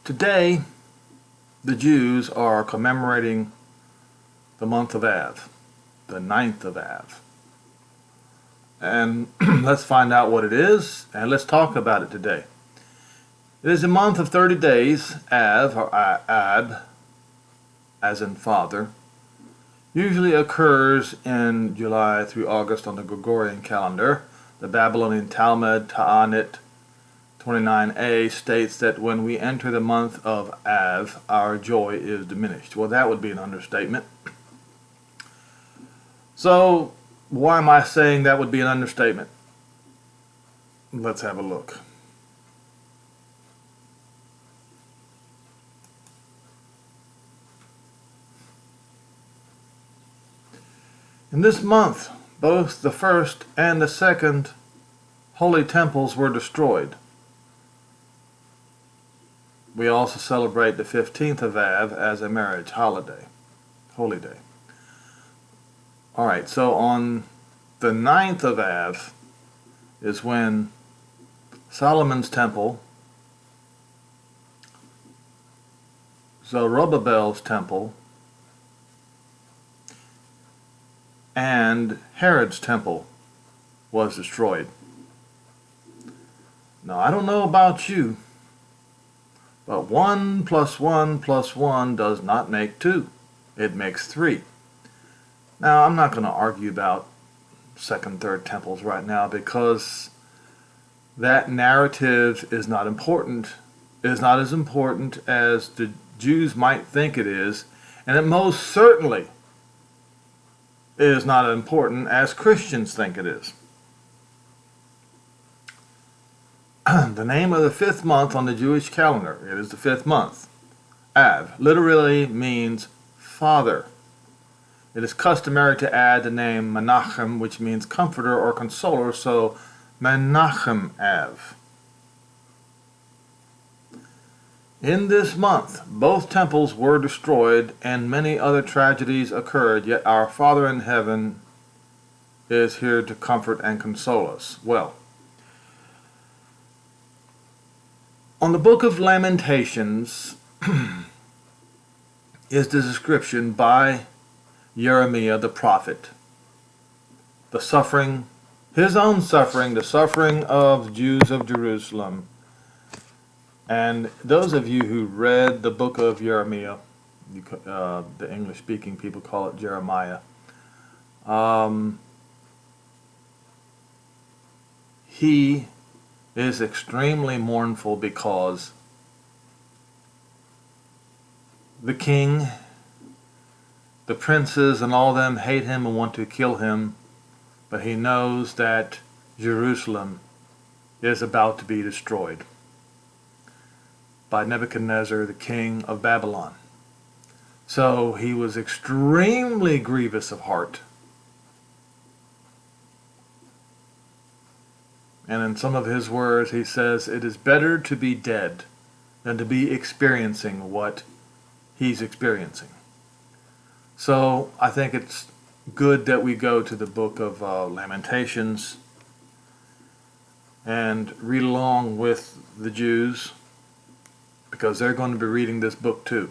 Today, the Jews are commemorating the month of Av, the 9th of Av. And let's find out what it is, and let's talk about it today. It is a month of 30 days, Av, or Ab, as in father, usually occurs in July through August on the Gregorian calendar. The Babylonian Talmud, Ta'anit 29a, states that when we enter the month of Av, our joy is diminished. Well, that would be an understatement. So, why am I saying that would be an understatement? Let's have a look. In this month, both the first and the second holy temples were destroyed. We also celebrate the 15th of Av as a marriage holiday, holy day. Alright, so on the 9th of Av is when Solomon's temple, Zerubbabel's temple, and Herod's temple was destroyed. Now, I don't know about you, but 1 + 1 + 1 does not make 2. It makes 3. Now, I'm not going to argue about second, third temples right now because that narrative is not important. It is not as important as the Jews might think it is, and it most certainly is not as important as Christians think it is. The name of the 5th month on the Jewish calendar, it is the 5th month. Av literally means father. It is customary to add the name Menachem, which means comforter or consoler, so Menachem Av. In this month, both temples were destroyed and many other tragedies occurred, yet our Father in heaven is here to comfort and console us. Well, on the book of Lamentations is the description by Jeremiah the prophet. The suffering, his own suffering, the suffering of Jews of Jerusalem. And those of you who read the book of Jeremiah, the English-speaking people call it Jeremiah, he is extremely mournful because the king, the princes, and all them hate him and want to kill him, but he knows that Jerusalem is about to be destroyed by Nebuchadnezzar, the king of Babylon. So he was extremely grievous of heart. And in some of his words, he says, it is better to be dead than to be experiencing what he's experiencing. So I think it's good that we go to the book of Lamentations and read along with the Jews, because they're going to be reading this book too.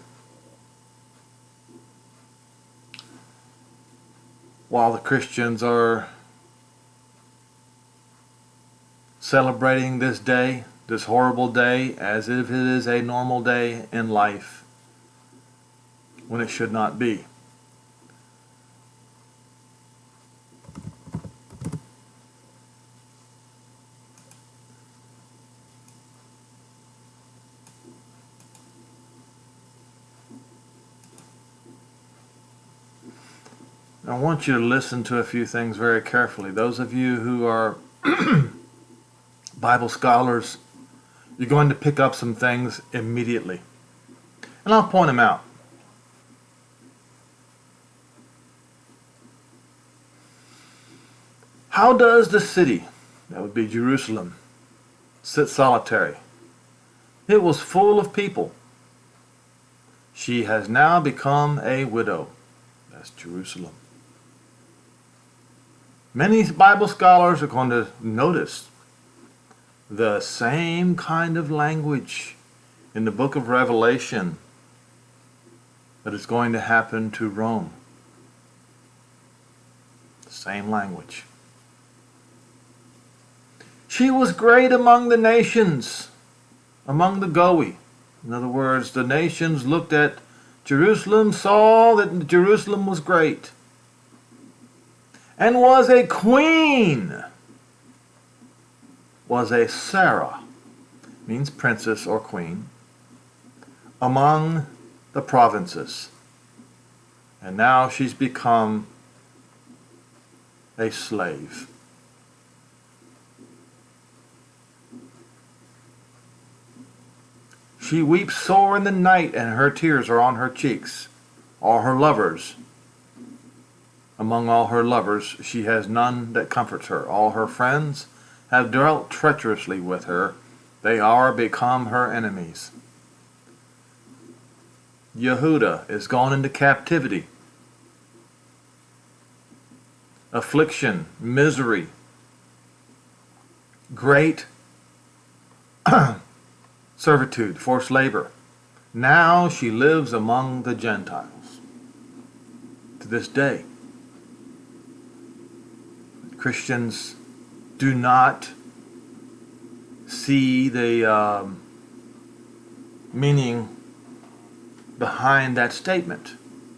While the Christians are celebrating this day, this horrible day, as if it is a normal day in life, when it should not be. I want you to listen to a few things very carefully. Those of you who are Bible scholars, you're going to pick up some things immediately. And I'll point them out. How does the city, that would be Jerusalem, sit solitary? It was full of people. She has now become a widow. That's Jerusalem. Many Bible scholars are going to notice the same kind of language in the book of Revelation that is going to happen to Rome. Same language. She was great among the nations, among the Goyi. In other words, the nations looked at Jerusalem, saw that Jerusalem was great, and was a queen, was a Sarah, means princess or queen, among the provinces. And now she's become a slave. She weeps sore in the night, and her tears are on her cheeks. All her lovers, among all her lovers, she has none that comforts her. All her friends have dealt treacherously with her. They are become her enemies. Yehuda is gone into captivity. Affliction, misery, great servitude, forced labor. Now she lives among the Gentiles. To this day, Christians do not see the meaning behind that statement.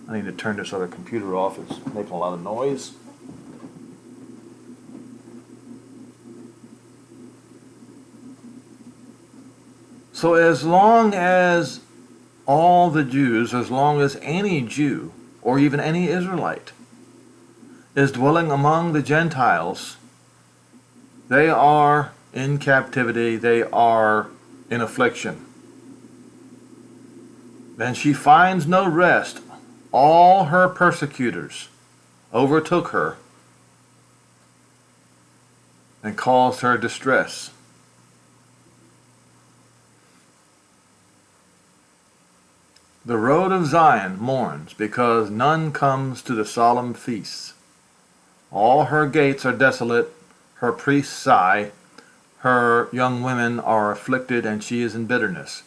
I need to turn this other computer off. It's making a lot of noise. So as long as all the Jews, as long as any Jew, or even any Israelite, is dwelling among the Gentiles, they are in captivity, they are in affliction. Then she finds no rest. All her persecutors overtook her and caused her distress. The road of Zion mourns because none comes to the solemn feasts. All her gates are desolate, her priests sigh, her young women are afflicted, and she is in bitterness.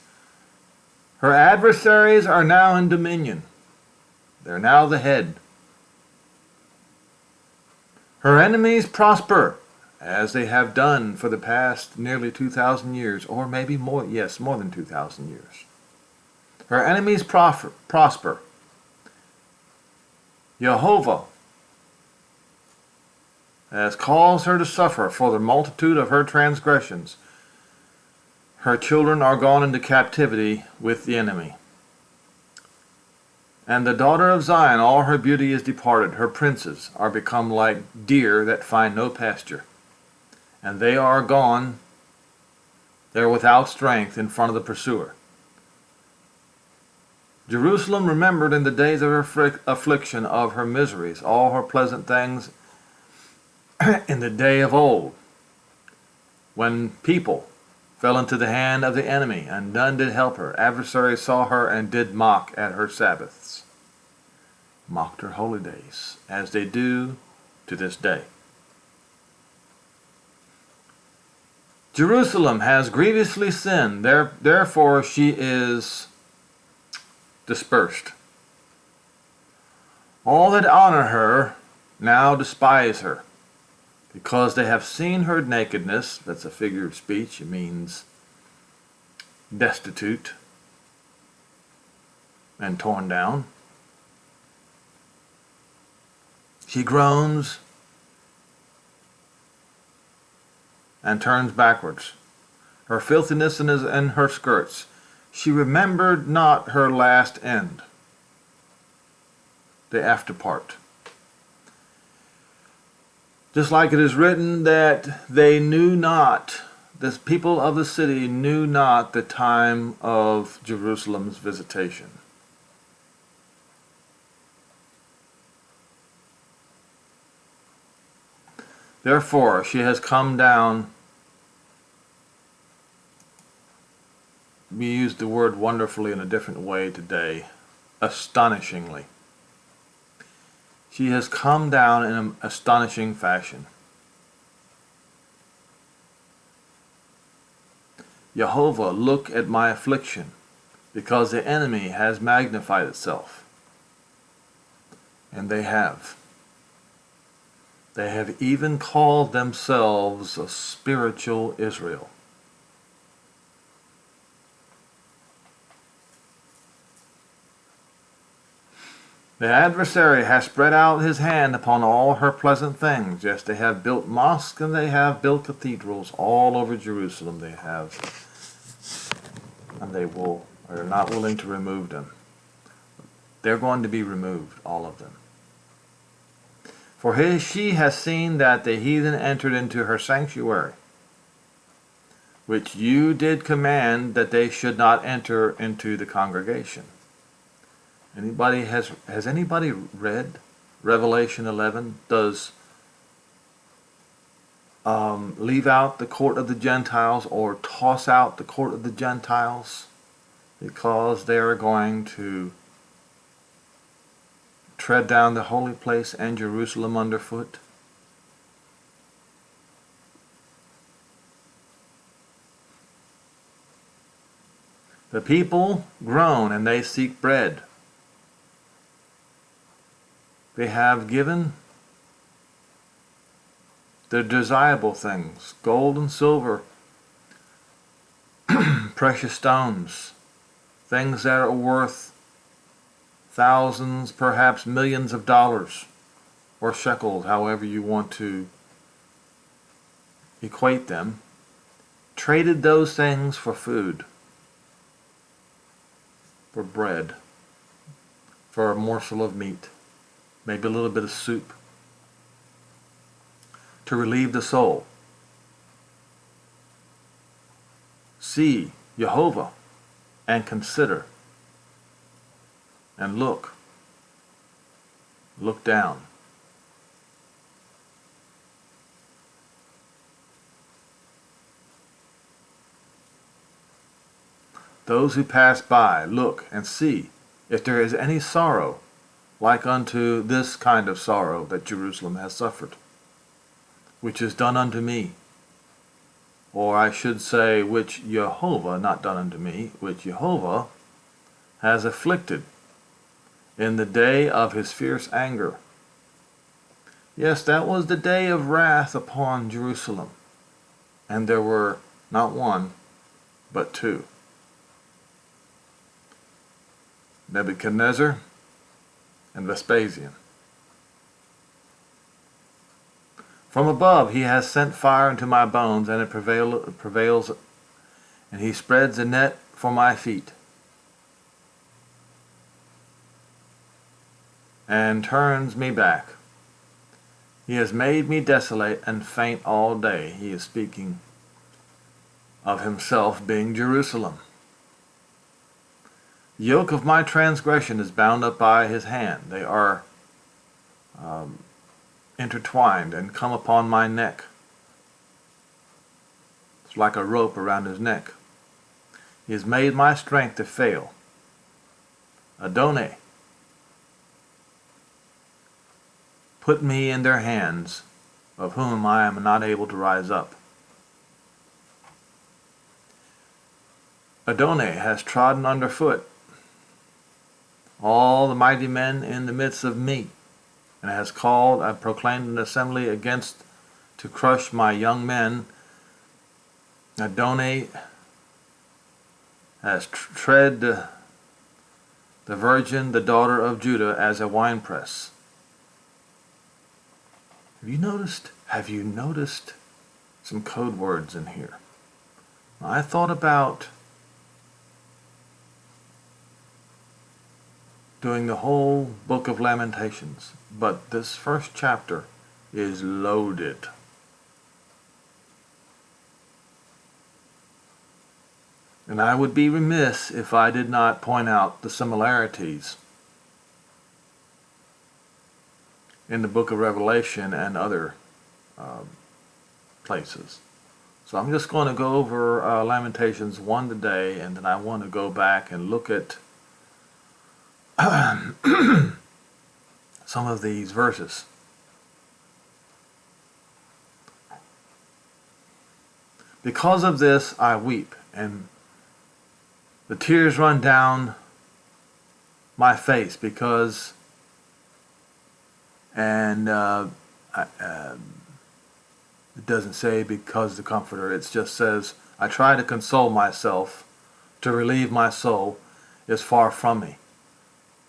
Her adversaries are now in dominion. They're now the head. Her enemies prosper, as they have done for the past nearly 2,000 years, or maybe more, yes, more than 2,000 years. Her enemies prosper. Jehovah has caused her to suffer for the multitude of her transgressions. Her children are gone into captivity with the enemy. And the daughter of Zion, all her beauty is departed. Her princes are become like deer that find no pasture. And they are gone, they're without strength in front of the pursuer. Jerusalem remembered in the days of her affliction of her miseries, all her pleasant things in the day of old, when people fell into the hand of the enemy, and none did help her. Adversaries saw her and did mock at her Sabbaths, mocked her holy days, as they do to this day. Jerusalem has grievously sinned, therefore she is dispersed. All that honor her now despise her, because they have seen her nakedness. That's a figure of speech. It means destitute and torn down. She groans and turns backwards. Her filthiness is in her skirts. She remembered not her last end, the after part. Just like it is written that they knew not, the people of the city knew not the time of Jerusalem's visitation. Therefore, she has come down. We use the word wonderfully in a different way today, astonishingly. She has come down in an astonishing fashion. Jehovah, look at my affliction, because the enemy has magnified itself. And they have. They have even called themselves a spiritual Israel. The adversary has spread out his hand upon all her pleasant things. Yes, they have built mosques and they have built cathedrals all over Jerusalem. They have, and they are not willing to remove them. They're going to be removed, all of them. For she has seen that the heathen entered into her sanctuary, which you did command that they should not enter into the congregation. Has anybody read Revelation 11? Does leave out the court of the Gentiles or toss out the court of the Gentiles because they are going to tread down the holy place and Jerusalem underfoot? The people groan and they seek bread. They have given the desirable things, gold and silver, precious stones, things that are worth thousands, perhaps millions of dollars, or shekels, however you want to equate them, traded those things for food, for bread, for a morsel of meat, maybe a little bit of soup, to relieve the soul. See Jehovah and consider and look down. Those who pass by, look and see if there is any sorrow like unto this kind of sorrow that Jerusalem has suffered, which is done unto me. Or I should say, which Jehovah, not done unto me, which Jehovah has afflicted in the day of his fierce anger. Yes, that was the day of wrath upon Jerusalem. And there were not one, but two. Nebuchadnezzar and Vespasian. From above he has sent fire into my bones, and it prevails, and he spreads a net for my feet, and turns me back. He has made me desolate and faint all day. He is speaking of himself being Jerusalem. The yoke of my transgression is bound up by his hand. They are intertwined and come upon my neck. It's like a rope around his neck. He has made my strength to fail. Adonai, put me in their hands, of whom I am not able to rise up. Adonai has trodden underfoot all the mighty men in the midst of me, and has called and proclaimed an assembly against to crush my young men. Adonai has tread the virgin, the daughter of Judah, as a winepress. Have you noticed some code words in here? I thought about doing the whole book of Lamentations, but this first chapter is loaded. And I would be remiss if I did not point out the similarities in the book of Revelation and other places. So I'm just going to go over Lamentations 1 today, and then I want to go back and look at some of these verses. Because of this I weep, and the tears run down my face because, and it doesn't say because the Comforter, it just says, I try to console myself, to relieve my soul is far from me.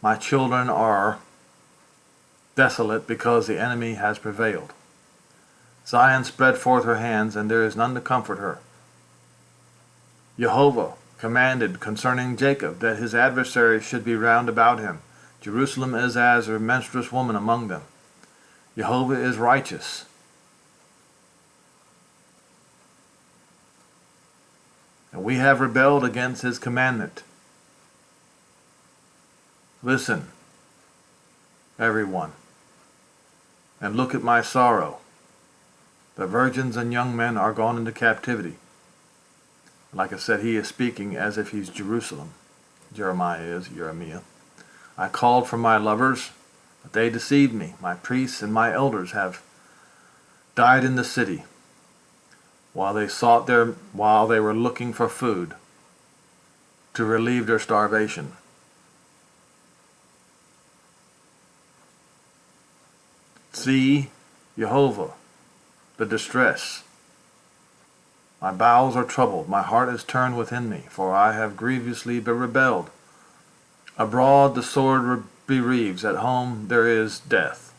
My children are desolate because the enemy has prevailed. Zion spread forth her hands, and there is none to comfort her. Jehovah commanded concerning Jacob that his adversaries should be round about him. Jerusalem is as a menstruous woman among them. Jehovah is righteous. And we have rebelled against his commandment. Listen, everyone, and look at my sorrow. The virgins and young men are gone into captivity. Like I said, he is speaking as if he's Jerusalem. Jeremiah. I called for my lovers, but they deceived me. My priests and my elders have died in the city while they were looking for food to relieve their starvation. See, Jehovah, the distress. My bowels are troubled, my heart is turned within me, for I have grievously rebelled. Abroad the sword bereaves, at home there is death.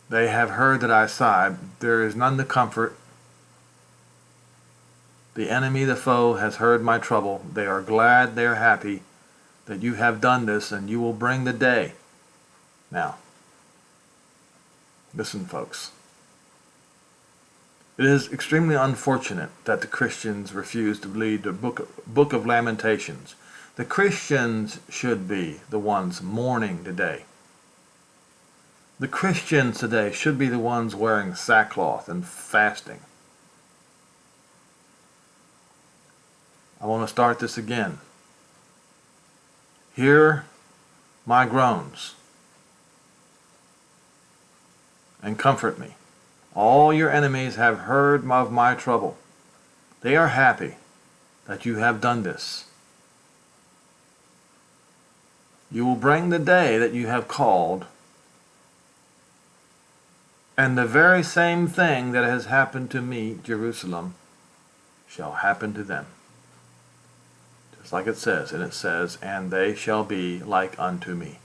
They have heard that I sighed, there is none to comfort. The enemy, the foe, has heard my trouble. They are glad, they are happy that you have done this, and you will bring the day. Now, listen, folks. It is extremely unfortunate that the Christians refuse to read the book of Lamentations. The Christians should be the ones mourning today. The Christians today should be the ones wearing sackcloth and fasting. I want to start this again. Hear my groans and comfort me. All your enemies have heard of my trouble. They are happy that you have done this. You will bring the day that you have called, and the very same thing that has happened to me, Jerusalem, shall happen to them. Just like it says, and it says, and they shall be like unto me.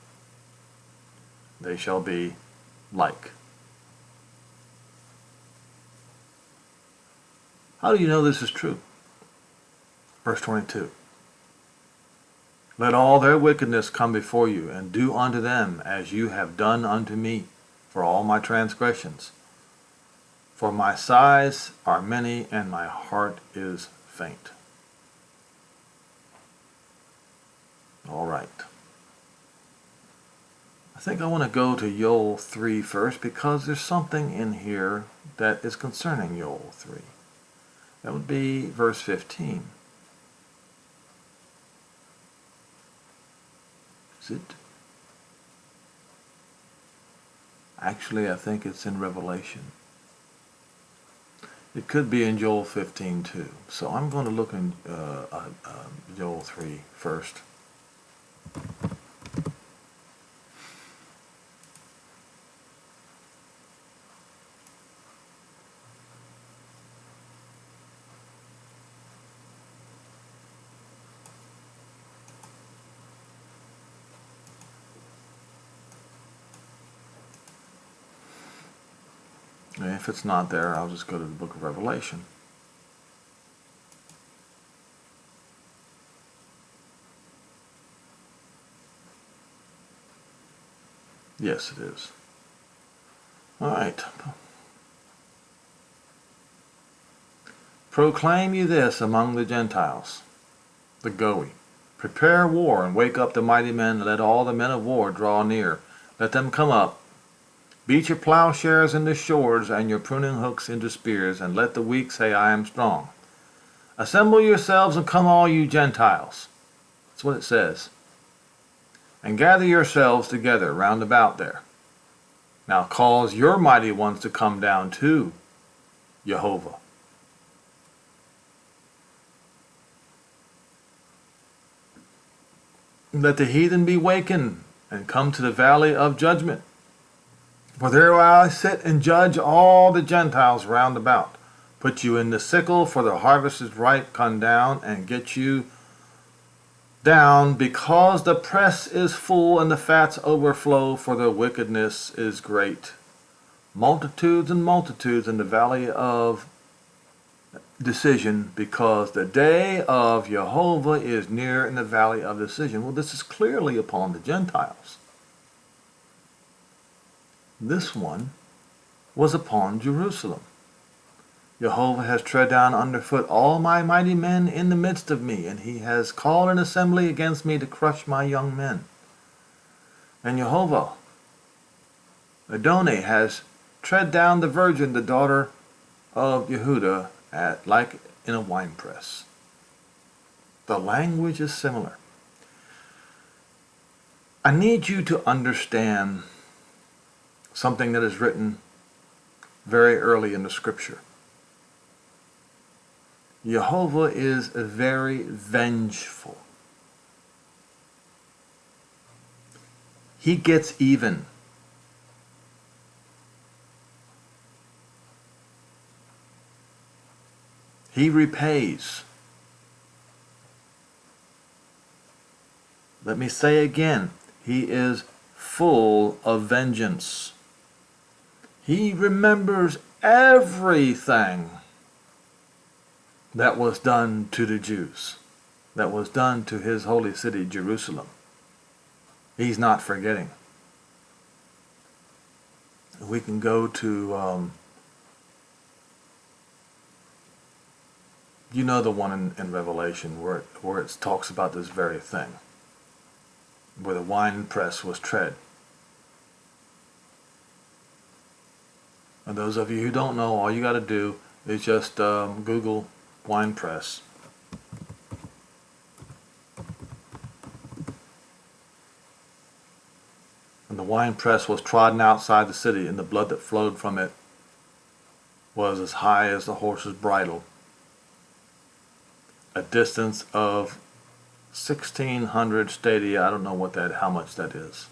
They shall be like. How do you know this is true? Verse 22. Let all their wickedness come before you, and do unto them as you have done unto me, for all my transgressions. For my sighs are many, and my heart is faint. All right. I think I want to go to Joel 3 first, because there's something in here that is concerning Joel 3. That would be verse 15. Is it? Actually, I think it's in Revelation. It could be in Joel 15 too. So I'm going to look in Joel 3 first. And if it's not there, I'll just go to the book of Revelation. Yes, it is. All right. Proclaim ye this among the Gentiles, the Goy. Prepare war and wake up the mighty men, and let all the men of war draw near. Let them come up. Beat your plowshares into swords, and your pruning hooks into spears, and let the weak say, I am strong. Assemble yourselves and come all you Gentiles. That's what it says. And gather yourselves together round about there. Now cause your mighty ones to come down to Jehovah. Let the heathen be wakened and come to the valley of judgment. For there will I sit and judge all the Gentiles round about. Put you in the sickle, for the harvest is ripe. Come down and get you down, because the press is full and the fats overflow, for the wickedness is great. Multitudes and multitudes in the valley of decision, because the day of Jehovah is near in the valley of decision. Well, this is clearly upon the Gentiles. This one was upon Jerusalem. Jehovah has tread down underfoot all my mighty men in the midst of me, and he has called an assembly against me to crush my young men. And Jehovah, Adonai, has tread down the virgin, the daughter of Yehuda, like in a winepress. The language is similar. I need you to understand something that is written very early in the scripture. Jehovah is very vengeful. He gets even. He repays. Let me say again, he is full of vengeance. He remembers everything that was done to the Jews, that was done to his holy city, Jerusalem. He's not forgetting. We can go to, you know, the one in Revelation where it talks about this very thing, where the wine press was tread. And those of you who don't know, all you got to do is just Google wine press. And the wine press was trodden outside the city, and the blood that flowed from it was as high as the horse's bridle, a distance of 1,600 stadia. I don't know how much that is.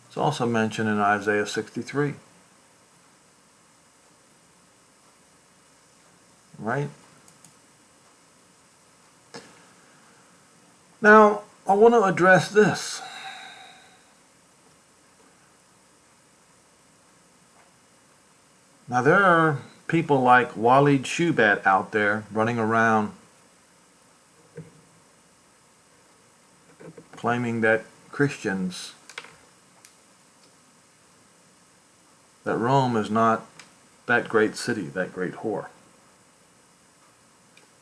It's also mentioned in Isaiah 63. Right? Now, I want to address this. Now, there are people like Walid Shubat out there running around claiming that Christians, that Rome is not that great city, that great whore,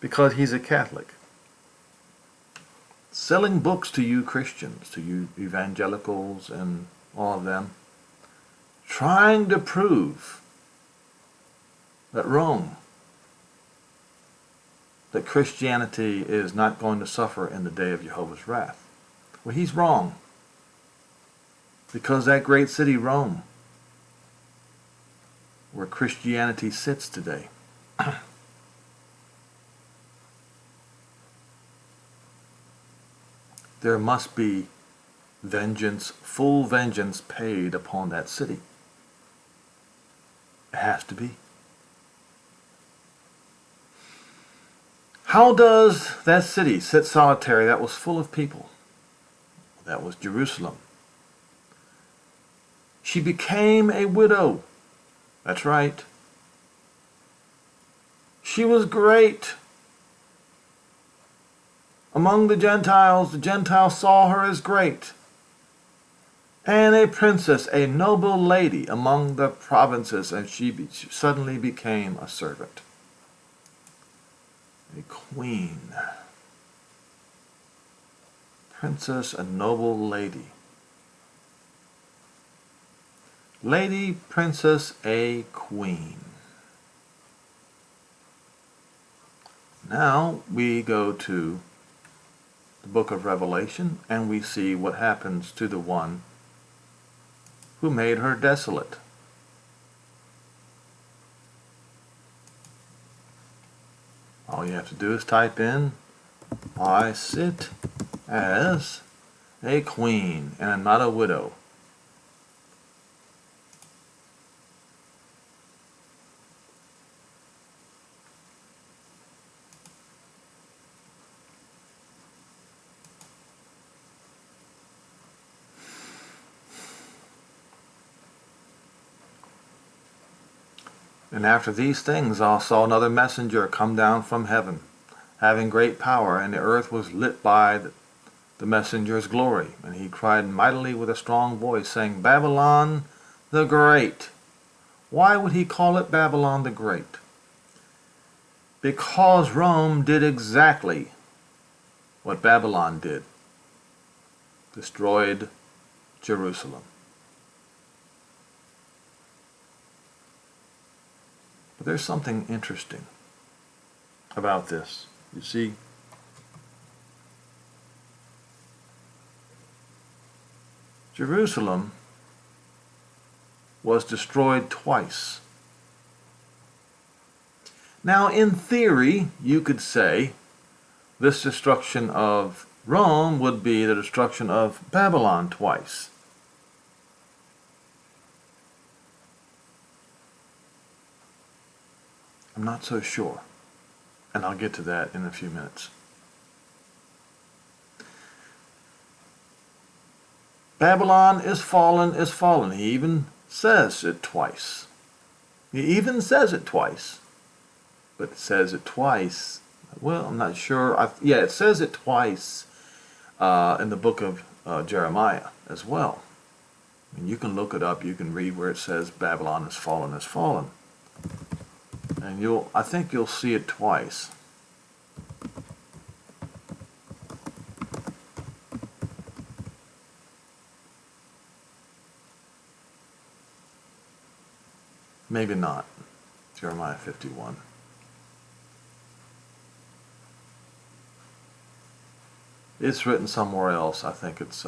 because he's a Catholic. Selling books to you Christians, to you evangelicals and all of them, trying to prove that Rome, that Christianity is not going to suffer in the day of Jehovah's wrath. Well, he's wrong, because that great city, Rome, where Christianity sits today, there must be vengeance, full vengeance paid upon that city. It has to be. How does that city sit solitary that was full of people? That was Jerusalem. She became a widow. That's right. She was great. Among the Gentiles saw her as great. And a princess, a noble lady among the provinces, and she suddenly became a servant. A queen. Princess, a noble lady. Lady, princess, a queen. Now we go to the book of Revelation, and we see what happens to the one who made her desolate. All you have to do is type in, I sit as a queen and I'm not a widow. And after these things I saw another messenger come down from heaven, having great power, and the earth was lit by the messenger's glory. And he cried mightily with a strong voice, saying, Babylon the Great. Why would he call it Babylon the Great? Because Rome did exactly what Babylon did. Destroyed Jerusalem. But there's something interesting about this. You see, Jerusalem was destroyed twice. Now, in theory, you could say this destruction of Rome would be the destruction of Babylon twice. I'm not so sure, and I'll get to that in a few minutes. Babylon is fallen, is fallen. He even says it twice. He even says it twice. But it says it twice. Well, I'm not sure. Yeah, it says it twice in the book of Jeremiah as well. And you can look it up. You can read where it says Babylon is fallen, is fallen. And I think you'll see it twice. Maybe not. Jeremiah 51. It's written somewhere else. I think it's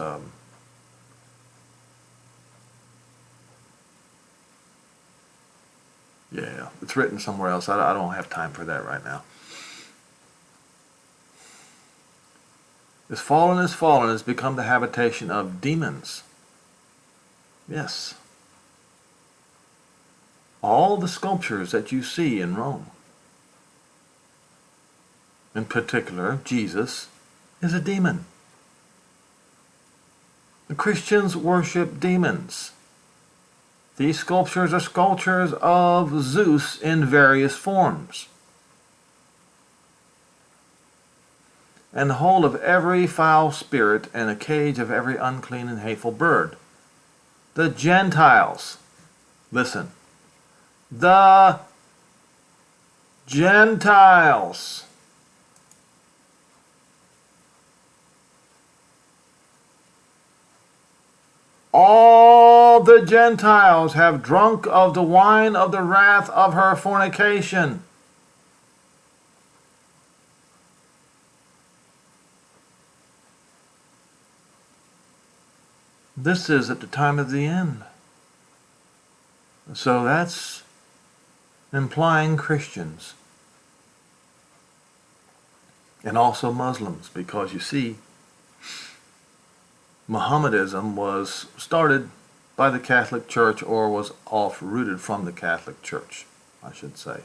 yeah, it's written somewhere else. I don't have time for that right now. Is fallen, has become the habitation of demons. Yes. All the sculptures that you see in Rome, in particular, Jesus is a demon. The Christians worship demons. These sculptures are sculptures of Zeus in various forms. And the whole of every foul spirit and a cage of every unclean and hateful bird. The Gentiles, listen, the Gentiles all the Gentiles have drunk of the wine of the wrath of her fornication. This is at the time of the end. So that's implying Christians. And also Muslims, because you see, Mohammedanism was started by the Catholic Church, or was off-rooted from the Catholic Church, I should say.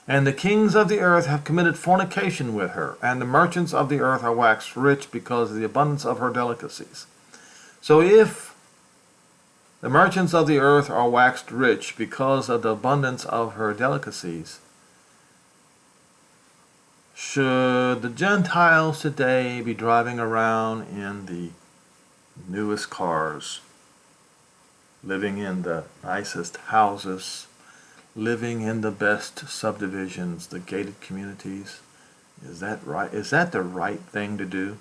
And the kings of the earth have committed fornication with her, and the merchants of the earth are waxed rich because of the abundance of her delicacies. So if the merchants of the earth are waxed rich because of the abundance of her delicacies, should the Gentiles today be driving around in the newest cars, living in the nicest houses, living in the best subdivisions, the gated communities? Is that right? Is that the right thing to do?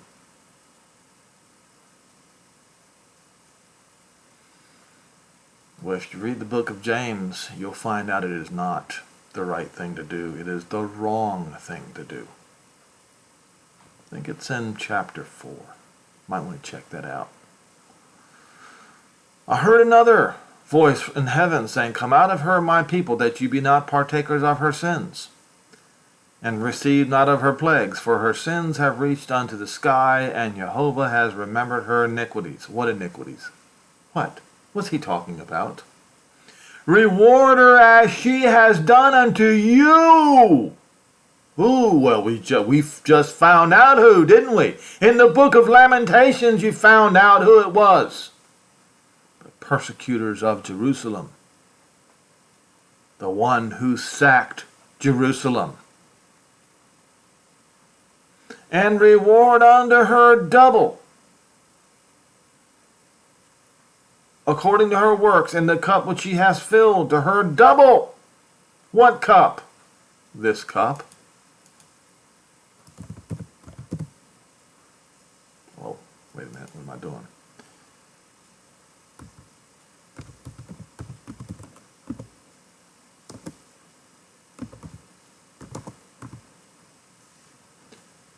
Well, if you read the book of James, you'll find out it is not the right thing to do. It is the wrong thing to do. I think it's in chapter 4. Might want to check that out. I heard another voice in heaven saying, Come out of her, my people, that you be not partakers of her sins. and received not of her plagues, for her sins have reached unto the sky, and Jehovah has remembered her iniquities. What iniquities? What? What's he talking about? Reward her as she has done unto you. Ooh, well, we've just found out who, didn't we? In the book of Lamentations, you found out who it was. The persecutors of Jerusalem. The one who sacked Jerusalem. And reward unto her double, according to her works, in the cup which she has filled, to her double. What cup? This cup. Oh, wait a minute, what am I doing?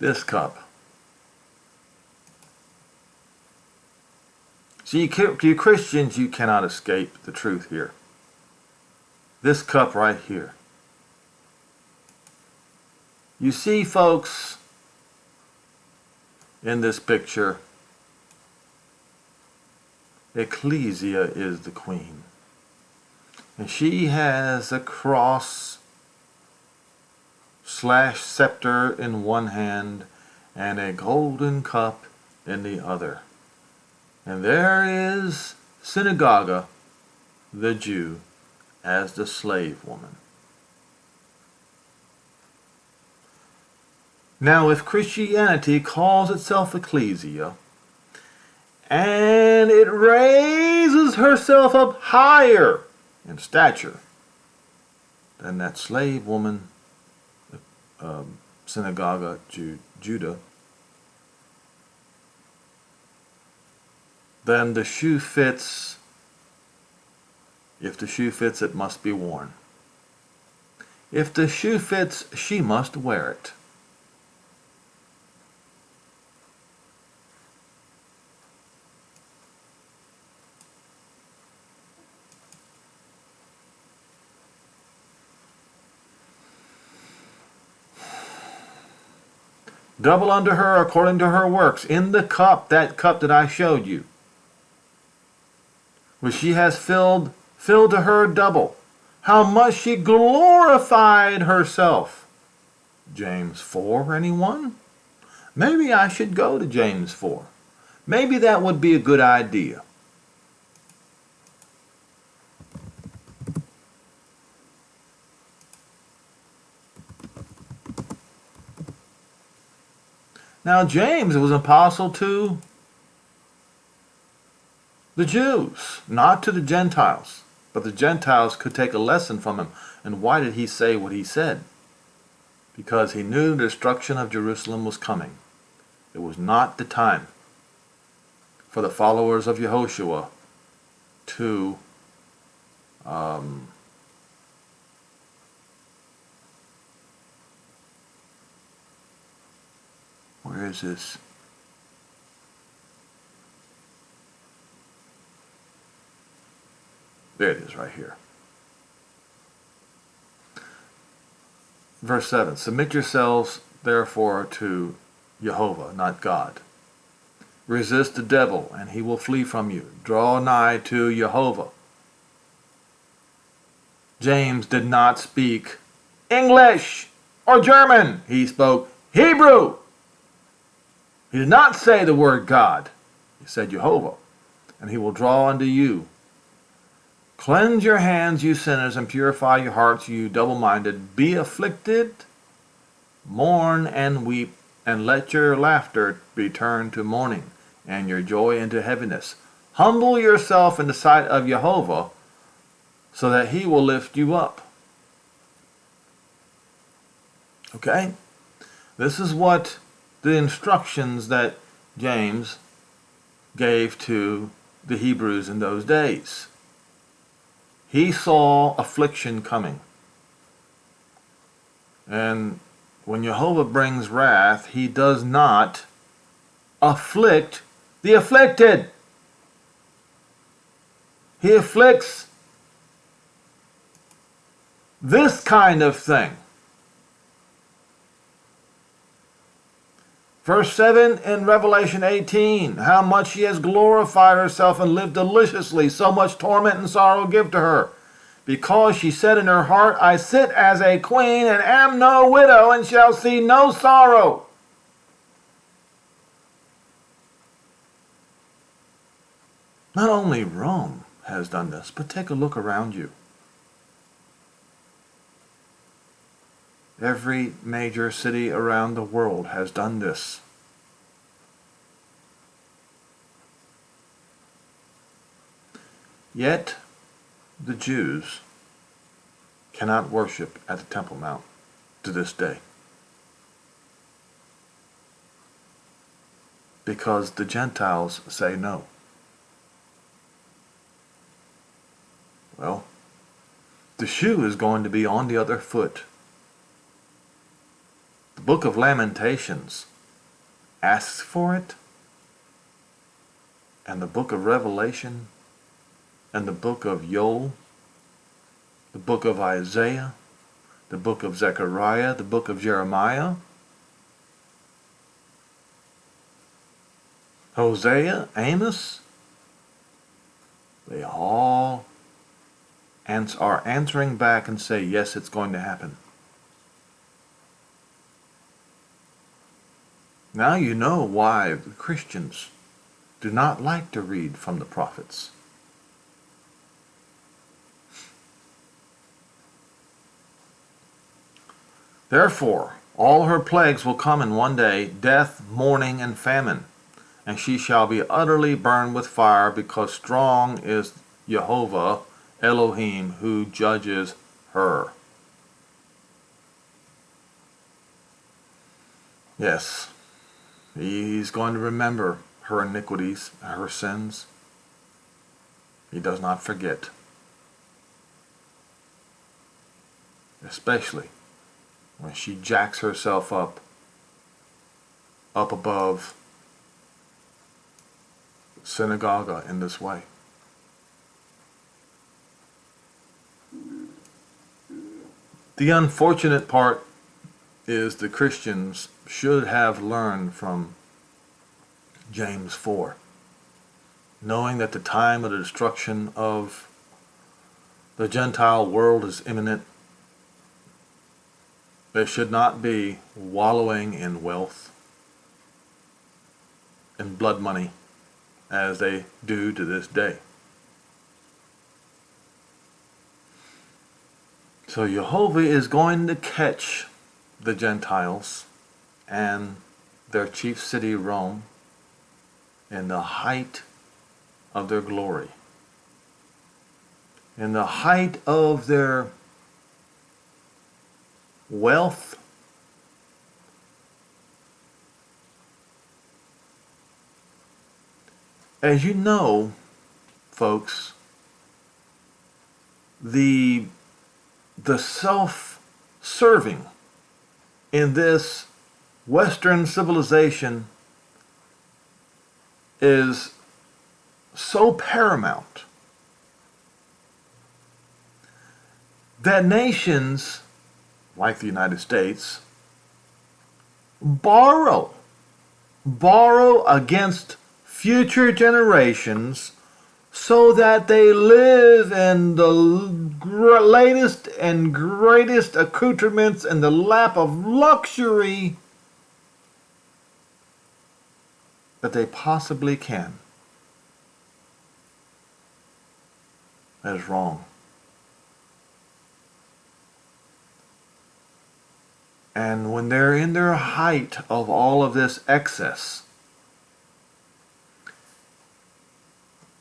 This cup. See, you Christians, you cannot escape the truth here. This cup right here. You see, folks, in this picture, Ecclesia is the queen. And she has a cross / scepter in one hand and a golden cup in the other. And there is Synagogue, the Jew, as the slave woman. Now, if Christianity calls itself Ecclesia, and it raises herself up higher in stature than that slave woman, Synagogue, Judah, then the shoe fits. If the shoe fits, it must be worn. If the shoe fits, she must wear it. Double unto her according to her works, in the cup, that cup that I showed you, which she has filled to her double. How much she glorified herself. James 4, anyone? Maybe I should go to James 4. Maybe that would be a good idea. Now, James was an apostle to the Jews, not to the Gentiles. But the Gentiles could take a lesson from him. And why did he say what he said? Because he knew the destruction of Jerusalem was coming. It was not the time for the followers of Yehoshua to where is this? There it is right here. Verse 7, submit yourselves therefore to Jehovah, not God. Resist the devil, and he will flee from you. Draw nigh to Jehovah. James did not speak English or German. He spoke Hebrew. He did not say the word God. He said Jehovah, and he will draw unto you. Cleanse your hands, you sinners, and purify your hearts, you double-minded. Be afflicted, mourn and weep, and let your laughter be turned to mourning, and your joy into heaviness. Humble yourself in the sight of Jehovah, so that he will lift you up. Okay? This is what the instructions that James gave to the Hebrews in those days. He saw affliction coming. And when Jehovah brings wrath, he does not afflict the afflicted. He afflicts this kind of thing. Verse 7 in Revelation 18, how much she has glorified herself and lived deliciously, so much torment and sorrow give to her. Because she said in her heart, I sit as a queen and am no widow and shall see no sorrow. Not only Rome has done this, but take a look around you. Every major city around the world has done this. Yet, the Jews cannot worship at the Temple Mount to this day, because the Gentiles say no. Well, the shoe is going to be on the other foot. The book of Lamentations asks for it, and the book of Revelation, and the book of Joel, the book of Isaiah, the book of Zechariah, the book of Jeremiah, Hosea, Amos, they all are answering back and say, yes, it's going to happen. Now you know why the Christians do not like to read from the prophets. Therefore, all her plagues will come in one day, death, mourning, and famine, and she shall be utterly burned with fire, because strong is Jehovah Elohim who judges her. Yes, he's going to remember her iniquities, her sins. He does not forget. Especially when she jacks herself up above synagogue in this way. The unfortunate part is the Christians should have learned from James 4, knowing that the time of the destruction of the Gentile world is imminent. They should not be wallowing in wealth and blood money as they do to this day. So Jehovah is going to catch the Gentiles and their chief city, Rome, in the height of their glory, in the height of their wealth, as you know, folks, the self-serving in this Western civilization is so paramount that nations like the United States borrow against future generations so that they live in the latest and greatest accoutrements in the lap of luxury that they possibly can. That is wrong. And when they're in their height of all of this excess,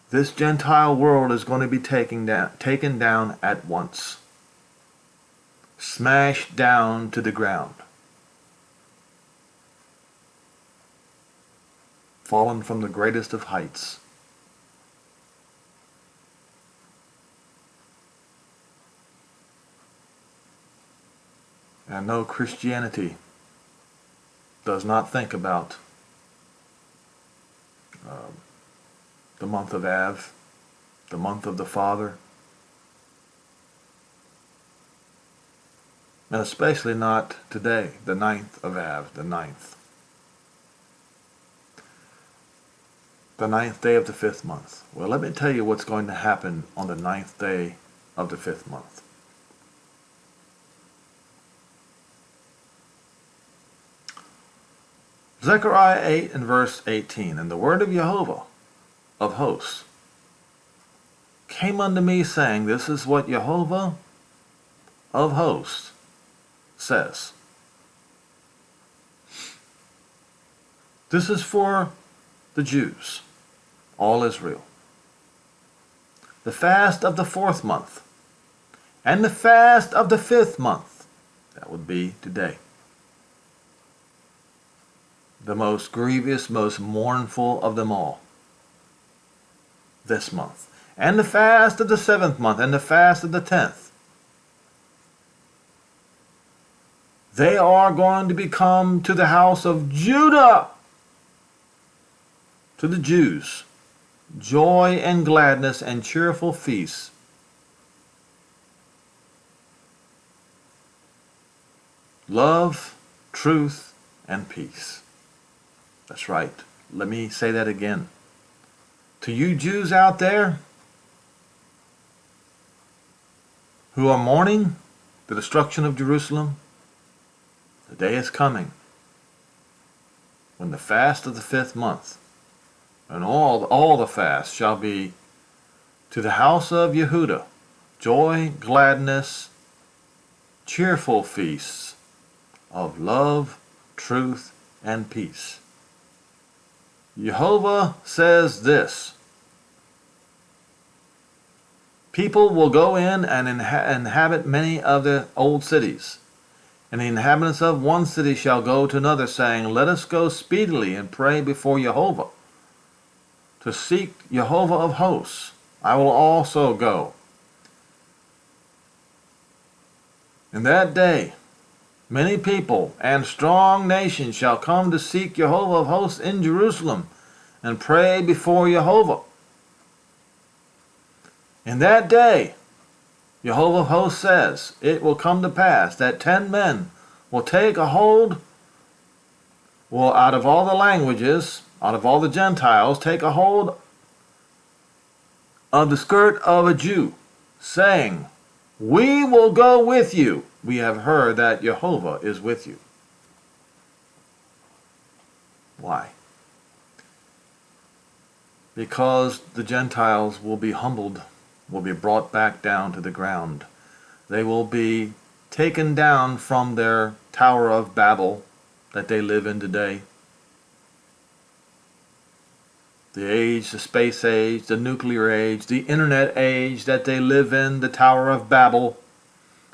this Gentile world is going to be taken down at once, smashed down to the ground, fallen from the greatest of heights. And no, Christianity does not think about the month of Av, the month of the Father, and especially not today, the 9th of Av, the 9th. The 9th day of the 5th month. Well, let me tell you what's going to happen on the 9th day of the 5th month. Zechariah 8 and verse 18. And the word of Jehovah of hosts came unto me, saying, this is what Jehovah of hosts says. This is for the Jews, all Israel. The fast of the 4th month and the fast of the 5th month, that would be today. The most grievous, most mournful of them all, this month. And the fast of the 7th month and the fast of the 10th. They are going to become to the house of Judah, to the Jews, joy and gladness and cheerful feasts. Love, truth, and peace. That's right. Let me say that again. To you Jews out there who are mourning the destruction of Jerusalem, the day is coming when the fast of the 5th month and all the fasts shall be to the house of Yehudah, joy, gladness, cheerful feasts of love, truth, and peace. Jehovah says this: people will go in and inhabit many of the old cities, and the inhabitants of one city shall go to another, saying, let us go speedily and pray before Jehovah, to seek Jehovah of hosts. I will also go. In that day, many people and strong nations shall come to seek Jehovah of hosts in Jerusalem and pray before Jehovah. In that day, Jehovah of hosts says, it will come to pass that 10 men will take a hold, will out of all the languages, out of all the Gentiles, take a hold of the skirt of a Jew, saying, we will go with you. We have heard that Jehovah is with you. Why? Because the Gentiles will be humbled, will be brought back down to the ground. They will be taken down from their Tower of Babel that they live in today. The age, the space age, the nuclear age, the internet age that they live in, the Tower of Babel.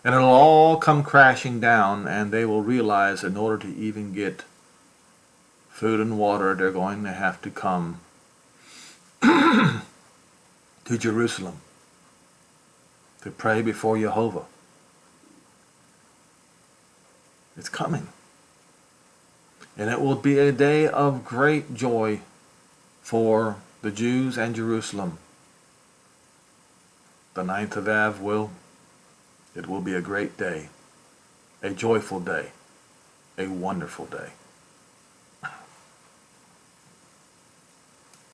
And it'll all come crashing down, and they will realize in order to even get food and water, they're going to have to come to Jerusalem to pray before Jehovah. It's coming. And it will be a day of great joy for the Jews and Jerusalem. The 9th of Av it will be a great day, a joyful day, a wonderful day.